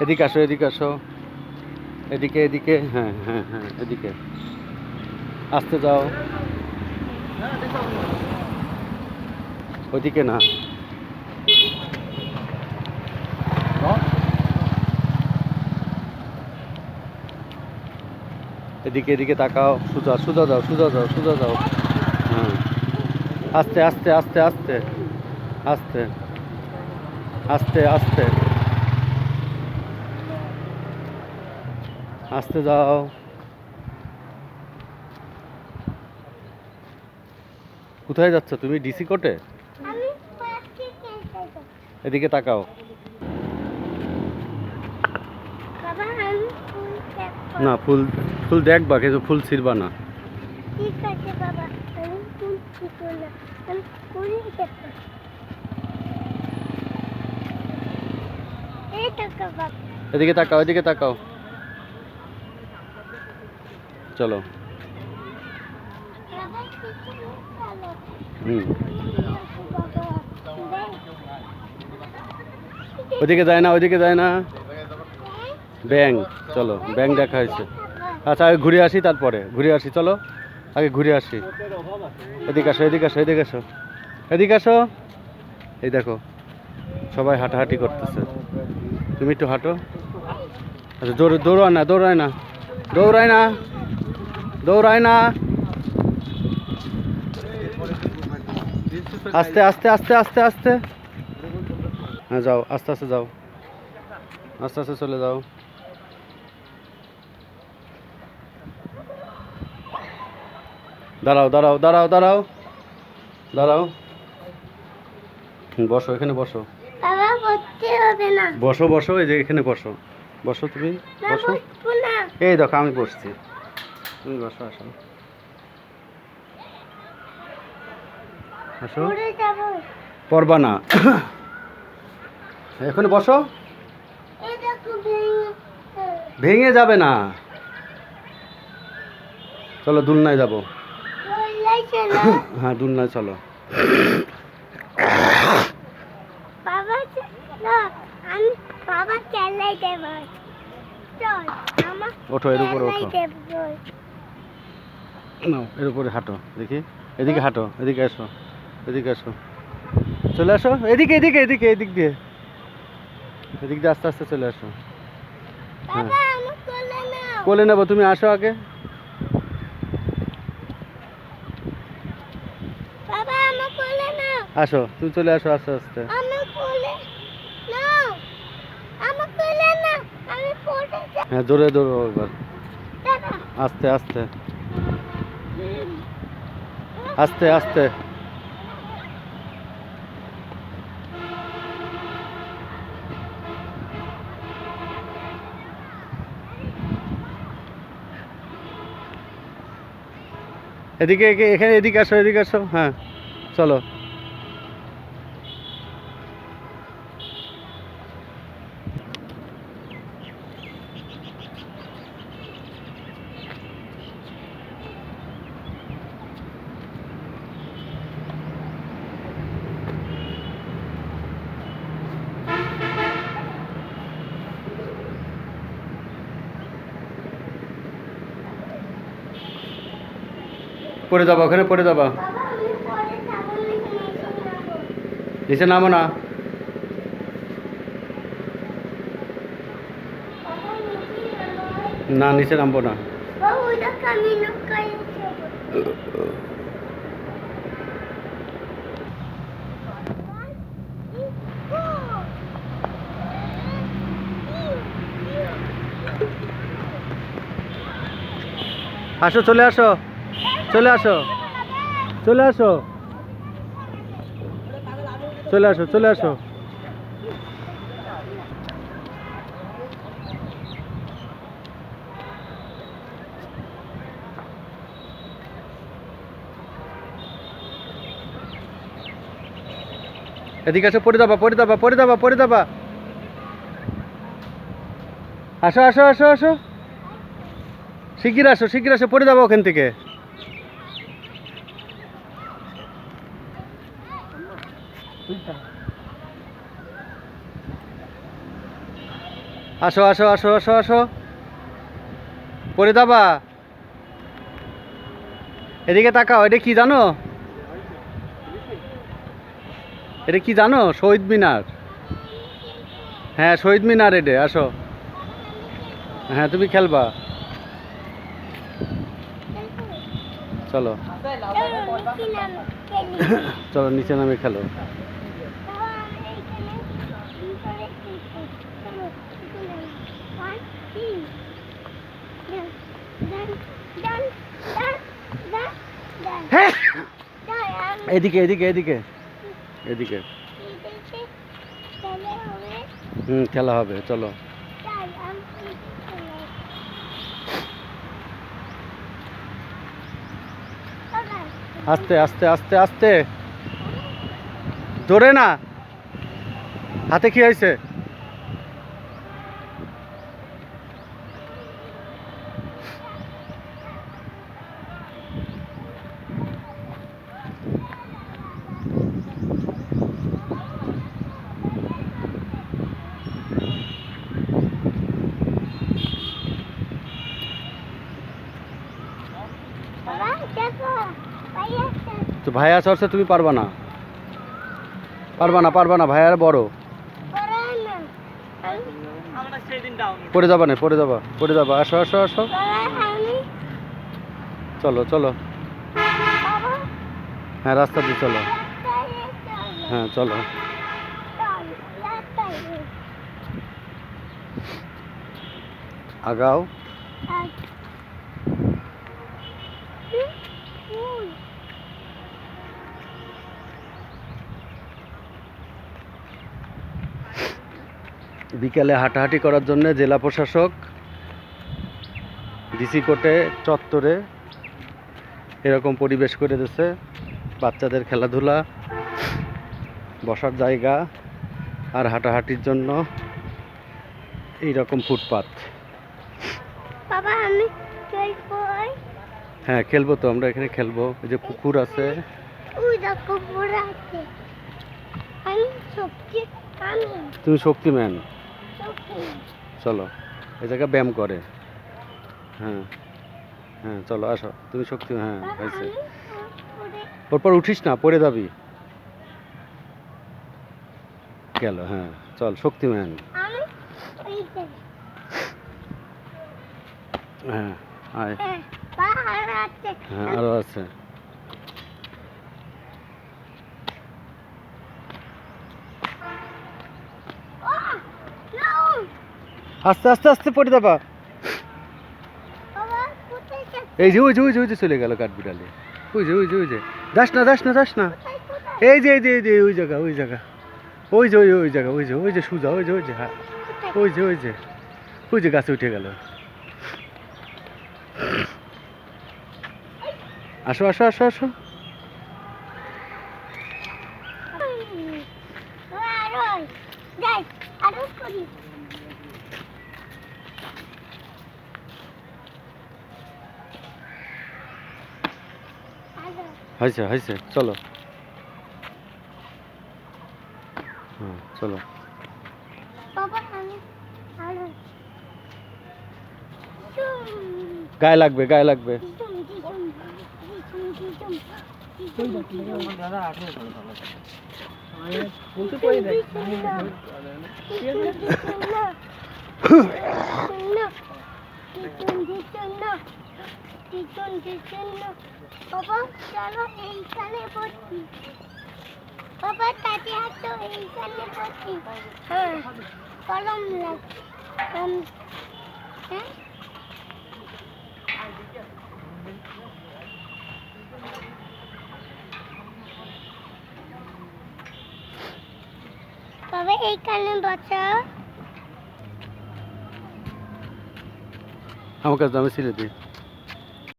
এদিকে আসো, এদিকে আসো, এদিকে এদিকে, হ্যাঁ হ্যাঁ হ্যাঁ, এদিকে আসতে যাও, ওইদিকে না। এদিকে এদিকে তাকাও, সোজা সোজা যাও, সোজা যাও, সোজা যাও, হ্যাঁ, আস্তে আস্তে আস্তে আস্তে আস্তে আস্তে আস্তে আস্তে যাও। কোথায় যাচ্ছ তুমি? ডিসি কোর্টে? এদিকে তাকাও। না, ফুল ফুল দেখবা কিন্তু ফুল ছিড়বা না। ঠিক আছে বাবা, আমি ফুল ছিড়ব না, আমি ফুলই দেখব। এই তাকাও বাবা, এদিকে তাকাও, এদিকে তাকাও, চলো। বাবা পিছনে চলো। হুম, বাবা ওইদিকে যায় না, ওইদিকে যায় না। ব্যাং, চলো ব্যাং দেখা হয়েছে। আচ্ছা আগে ঘুরে আসি, তারপরে ঘুরে আসি, চলো আগে ঘুরে আসি। এদিকে আসো, এদিকে আসো, এদিকে আসো, এদিকে আসো। এই দেখো সবাই হাঁটাহাঁটি করতেছে, তুমি একটু হাঁটো। আচ্ছা দৌড়ায় না, দৌড়ায় না, দৌড়ায় না, দৌড়ায় না, আস্তে আস্তে আস্তে আস্তে আস্তে, হ্যাঁ যাও, আস্তে আস্তে যাও, আস্তে আস্তে চলে যাও। দাঁড়াও দাঁড়াও দাঁড়াও দাঁড়াও দাঁড়াও, বসো, এখানে বসো, বাবা করতে হবে না। বসো বসো, এই যে এখানে বসো, বসো তুমি, না বসো। বসবো না। এই দেখো আমি বসছি, তুমি বসো, আসো আসো। পড়ে যাব। পড়বা না, এখানে বসো। এই দেখো ভেঙে। ভেঙে যাবে না, চলো দুলনায় যাবো। বললাই চলো। হ্যাঁ দুলনায় চলো। বাবা চলো, আমি বাবা চালাই দেব। চল আমার ওঠো, এর উপরে চালাই ওঠো, দেব। নাও এর উপরে হাঁটো, দেখি এদিকে হাঁটো, এদিকে আসো, এদিকে আসো, চলে আসো, এদিকে এদিকে এদিকে, এদিক দিয়ে, এদিক দিয়ে আস্তে আস্তে চলে আসো। হ্যাঁ বাবা আমার কোলে নাও। কোলে নেবো, তুমি আসো আগে। বাবা আমার কোলে নাও। আসো, তুমি চলে আসো আস্তে আস্তে। আমার কোলে নাও। আমার কোলে নাও, আমি পড়ে যাব। হ্যাঁ জোরে দৌড়ো এবার, দাদা আস্তে আস্তে আস্তে আস্তে। এদিকে এখানে এদিকে আসো, এদিকে আসো, হ্যাঁ চলো। পড়ে যাবা, ওখানে পড়ে যাবা, বাবা আমি পড়ে যাব না, এখানে এসে নাও। নিচে নামো না। বাবা নিচে নাও। না নিচে নামবো না। বাবা ওটা আমি লুকাই যাব। আসো, চলে আসো, চলে আসো, চলে আসো, চলে আসো, চলে আসো। এদিকে আসো, পড়ে যাবা, পড়ে যাবা, পড়ে যাবা, পড়ে যাবা। আসো আসো আসো আসো, শিগগির আসো, শিগগির আসো, পড়ে যাবো ওখান থেকে। আসো আসো আসো আসো আসো পরে দাবা এদিকে তাকাও এটা কি জানো এটা কি জানো শহীদ মিনার হ্যাঁ শহীদ মিনার এটা আসো হ্যাঁ তুমি খেলবা চলো চলো নিচে নামে খেলো এদিকে এদিকে এদিকে এদিকে খেলা হবে চলো আস্তে আস্তে আস্তে আস্তে জোরে না হাতে কি হয়েছে তো ভাইয়া চড়ছে তুমি পারবা না পারবা না ভাইয়ার বড় পড়ে যাবা না পড়ে যাবা আসো আসো আসো চলো চলো হ্যাঁ রাস্তা দিয়ে চলো হ্যাঁ চলো আগাও বিকেলে হাঁটাহাঁটি করার জন্য জেলা প্রশাসক ডিসি কোর্টে চত্বরে এরকম পরিবেশ করে দিয়েছে বাচ্চাদের খেলাধুলা বসার জায়গা আর হাঁটাহাঁটির জন্য এইরকম ফুটপাত বাবা আমি খেলবো হ্যাঁ খেলবো তো আমরা এখানে খেলবো এই যে পুকুর আছে ওই দেখো পুকুর আছে আমি সবজি আমি তুমি শক্তিম্যান সবজি চলো এই জায়গা ব্যায়াম করে হ্যাঁ হ্যাঁ চলো আসো তুমি শক্তি হ্যাঁ হয়েছে ওরপর উঠিস না পড়ে যাবি গেল হ্যাঁ চল শক্তিম্যান আমি এই যে হ্যাঁ আয় পাহাড় আছে হ্যাঁ আরো আছে আস্তে আস্তে আস্তে পড়ে যাবা বাবা কোথায় যাচ্ছে এই যে ওই যে চলে গেল কাঠবিড়ালি ওই যে যাস না এই যে ওই জায়গা ওই জায়গা ওই যে সুজা ওই যে হ্যাঁ ওই যে গাছে উঠে গেল আসো আসো আসো আসো যাই আরো করি হয়েছে চলো হ্যাঁ চলো বাবা আমি আরো গায়ে লাগবে বাবা চলো এইখানে পড়ছি বাবা তাতে হাঁটো এইখানে পড়ছি হ্যাঁ কলম লাগ হ্যাঁ বাবা এইখানে বসাও আমার কাছে আমি ছিলে দিই